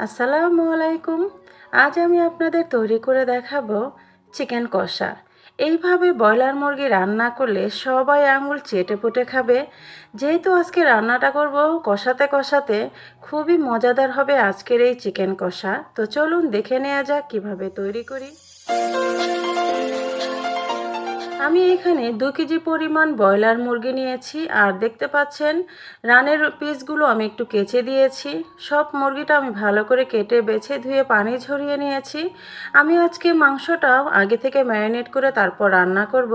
আসসালামুয়ালাইকুম। আজ আমি আপনাদের তৈরি করে দেখাবো চিকেন কষা। এইভাবে ব্রয়লার মুরগি রান্না করলে সবাই আঙুল চেটে পুটে খাবে। যেহেতু আজকে রান্নাটা করব কষাতে কষাতে, খুবই মজাদার হবে আজকের এই চিকেন কষা। তো চলুন দেখে নেওয়া যাক কীভাবে তৈরি করি। আমি এখানে 2 কেজি পরিমাণ ব্রয়লার মুরগি নিয়েছি, আর দেখতে পাচ্ছেন রানের পিসগুলো আমি একটু কেচে দিয়েছি। সব মুরগিটা আমি ভালো করে কেটে বেছে ধুয়ে পানি ঝরিয়ে নিয়েছি। আমি আজকে মাংসটা আগে থেকে ম্যারিনেট করে তারপর রান্না করব।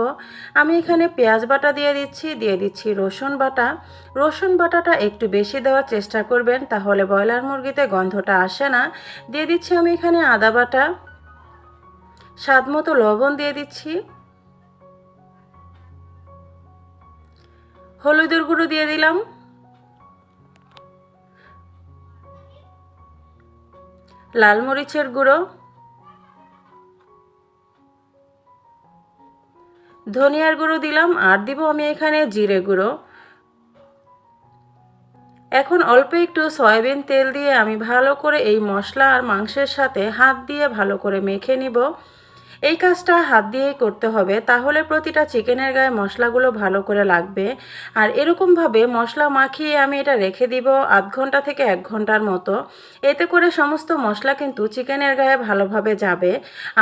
আমি এখানে পেঁয়াজ বাটা দিয়ে দিচ্ছি রসুন বাটা। রসুন বাটাটা একটু বেশি দেওয়ার চেষ্টা করবেন, তাহলে ব্রয়লার মুরগিতে গন্ধটা আসে না। দিয়ে দিচ্ছি আমি এখানে আদা বাটা, স্বাদ মতো লবণ দিয়ে দিচ্ছি, হলুদের গুঁড়ো দিয়ে দিলাম, লাল মরিচের গুঁড়ো, ধনিয়ার গুঁড়ো দিলাম, আর দিব আমি এখানে জিরে গুঁড়ো। এখন অল্প একটু সয়াবিন তেল দিয়ে আমি ভালো করে এই মশলা আর মাংসের সাথে হাত দিয়ে ভালো করে মেখে নিব। এই কাজটা হাত দিয়েই করতে হবে, তাহলে প্রতিটা চিকেনের গায়ে মশলাগুলো ভালো করে লাগবে। আর এরকমভাবে মশলা মাখিয়ে আমি এটা রেখে দিব আধ ঘন্টা থেকে 1 ঘন্টার মতো। এতে করে সমস্ত মশলা কিন্তু চিকেনের গায়ে ভালোভাবে যাবে।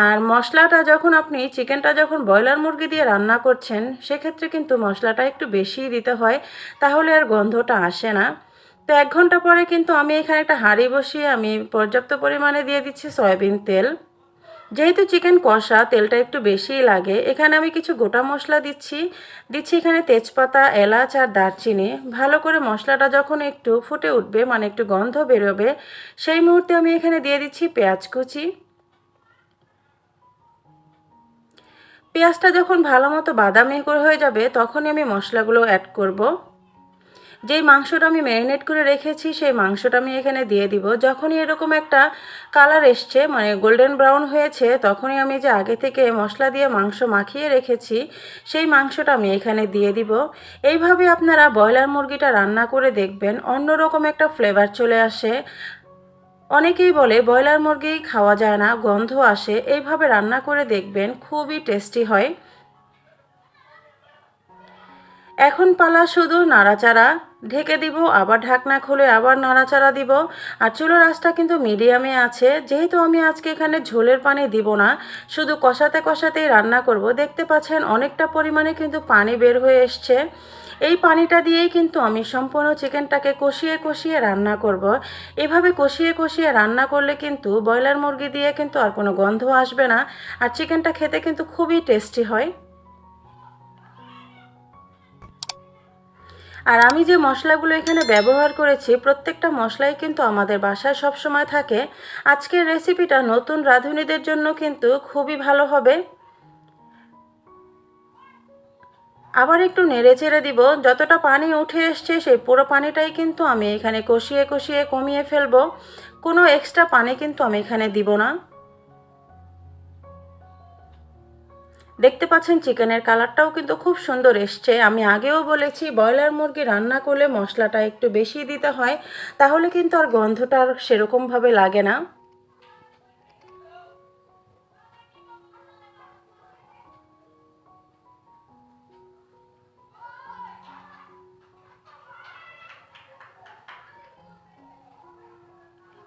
আর মশলাটা যখন চিকেনটা যখন ব্রয়লার মুরগি দিয়ে রান্না করছেন, সেক্ষেত্রে কিন্তু মশলাটা একটু বেশিই দিতে হয়, তাহলে আর গন্ধটা আসে না। তো 1 ঘন্টা পরে কিন্তু আমি এখানে একটা হাঁড়ি বসিয়ে আমি পর্যাপ্ত পরিমাণে দিয়ে দিচ্ছি সয়াবিন তেল। যেহেতু চিকেন কষা তেলটা একটু বেশিই লাগে, এখানে আমি কিছু গোটা মশলা দিচ্ছি এখানে তেজপাতা, এলাচ আর দারচিনি। ভালো করে মশলাটা যখন একটু ফুটে উঠবে, মানে একটু গন্ধ বেরোবে, সেই মুহূর্তে আমি এখানে দিয়ে দিচ্ছি পেঁয়াজ কুচি। পেঁয়াজটা যখন ভালো মতো বাদামি হয়ে যাবে, তখনই আমি মশলাগুলো অ্যাড করব। যেই মাংসটা আমি ম্যারিনেট করে রেখেছি, সেই মাংসটা আমি এখানে দিয়ে দিব। যখনই এরকম একটা কালার এসছে, মানে গোল্ডেন ব্রাউন হয়েছে, তখনই আমি যে আগে থেকে মশলা দিয়ে মাংস মাখিয়ে রেখেছি, সেই মাংসটা আমি এখানে দিয়ে দিব। এইভাবে আপনারা ব্রয়লার মুরগিটা রান্না করে দেখবেন, অন্যরকম একটা ফ্লেভার চলে আসে। অনেকেই বলে ব্রয়লার মুরগি খাওয়া যায় না, গন্ধ আসে। এইভাবে রান্না করে দেখবেন, খুবই টেস্টি হয়। এখন পালা শুধু নাড়াচাড়া। ঢেকে দিব, আবার ঢাকনা খুলে আবার নাড়াচাড়া দিব। আর চুলার আঁচটা কিন্তু মিডিয়ামে আছে। যেহেতু আমি আজকে এখানে ঝোলের পানি দিব না, শুধু কষাতে কষাতেই রান্না করব। দেখতে পাচ্ছেন অনেকটা পরিমাণে কিন্তু পানি বের হয়ে এসছে। এই পানিটা দিয়েই কিন্তু আমি সম্পূর্ণ চিকেনটাকে কষিয়ে কষিয়ে রান্না করব। এভাবে কষিয়ে কষিয়ে রান্না করলে কিন্তু ব্রয়লার মুরগি দিয়ে কিন্তু আর কোনো গন্ধ আসবে না, আর চিকেনটা খেতে কিন্তু খুবই টেস্টি হয়। আর আমি যে মশলাগুলো এখানে ব্যবহার করেছি, প্রত্যেকটা মশলাই কিন্তু আমাদের বাসায় সব সময় থাকে। আজকের রেসিপিটা নতুন রাঁধুনিদের জন্য কিন্তু খুবই ভালো হবে। আবার একটু নেড়ে চেড়ে দিব। যতটা পানি উঠে এসছে, সেই পুরো পানিটাই কিন্তু আমি এখানে কষিয়ে কষিয়ে কমিয়ে ফেলবো। কোনো এক্সট্রা পানি কিন্তু আমি এখানে দিব না। দেখতে পাচ্ছেন চিকেনের কালারটাও কিন্তু খুব সুন্দর এসছে। আমি আগেও বলেছি, ব্রয়লার মুরগি রান্না করলে মশলাটা একটু বেশি দিতে হয়, তাহলে কিন্তু আর গন্ধটা আর সেরকমভাবে লাগে না।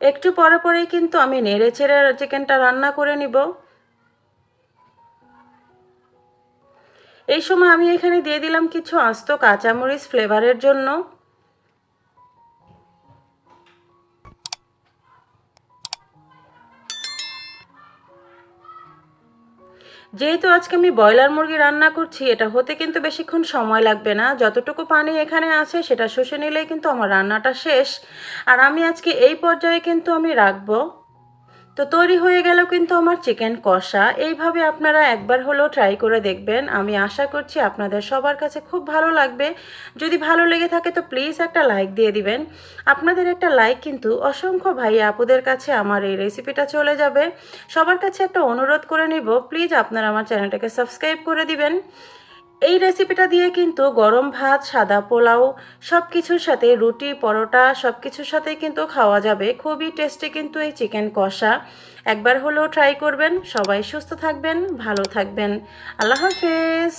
একটু পরে পরেই কিন্তু আমি নেড়ে চেড়ে চিকেনটা রান্না করে নিব। এই সময় আমি এখানে দিয়ে দিলাম কিছু আস্ত কাঁচামরিচ ফ্লেভারের জন্য। যেহেতু আজকে আমি ব্রয়লার মুরগি রান্না করছি, এটা হতে কিন্তু বেশিক্ষণ সময় লাগবে না। যতটুকু পানি এখানে আছে সেটা শুষে নিলেই কিন্তু আমার রান্নাটা শেষ। আর আমি আজকে এই পর্যায়ে কিন্তু আমি রাখবো। তো তৈরি হয়ে গেল কিন্তু আমার চিকেন কষা। এইভাবে আপনারা একবার হলেও ট্রাই করে দেখবেন। আমি আশা করছি আপনাদের সবার কাছে খুব ভালো লাগবে। যদি ভালো লেগে থাকে তো প্লিজ একটা লাইক দিয়ে দিবেন। আপনাদের একটা লাইক কিন্তু অসংখ্য ভাই আপুদের কাছে আমার এই রেসিপিটা চলে যাবে। সবার কাছে একটা অনুরোধ করে নিব, প্লিজ আপনারা আমার চ্যানেলটাকে সাবস্ক্রাইব করে দিবেন। এই রেসিপিটা দিয়ে কিন্তু গরম ভাত, সাদা পোলাও সব কিছুর সাথে, রুটি, পরোটা সব কিছুর সাথে কিন্তু খাওয়া যাবে। খুবই টেস্টি কিন্তু এই চিকেন কষা। একবার হলেও ট্রাই করবেন। সবাই সুস্থ থাকবেন, ভালো থাকবেন। আল্লাহ হাফেজ।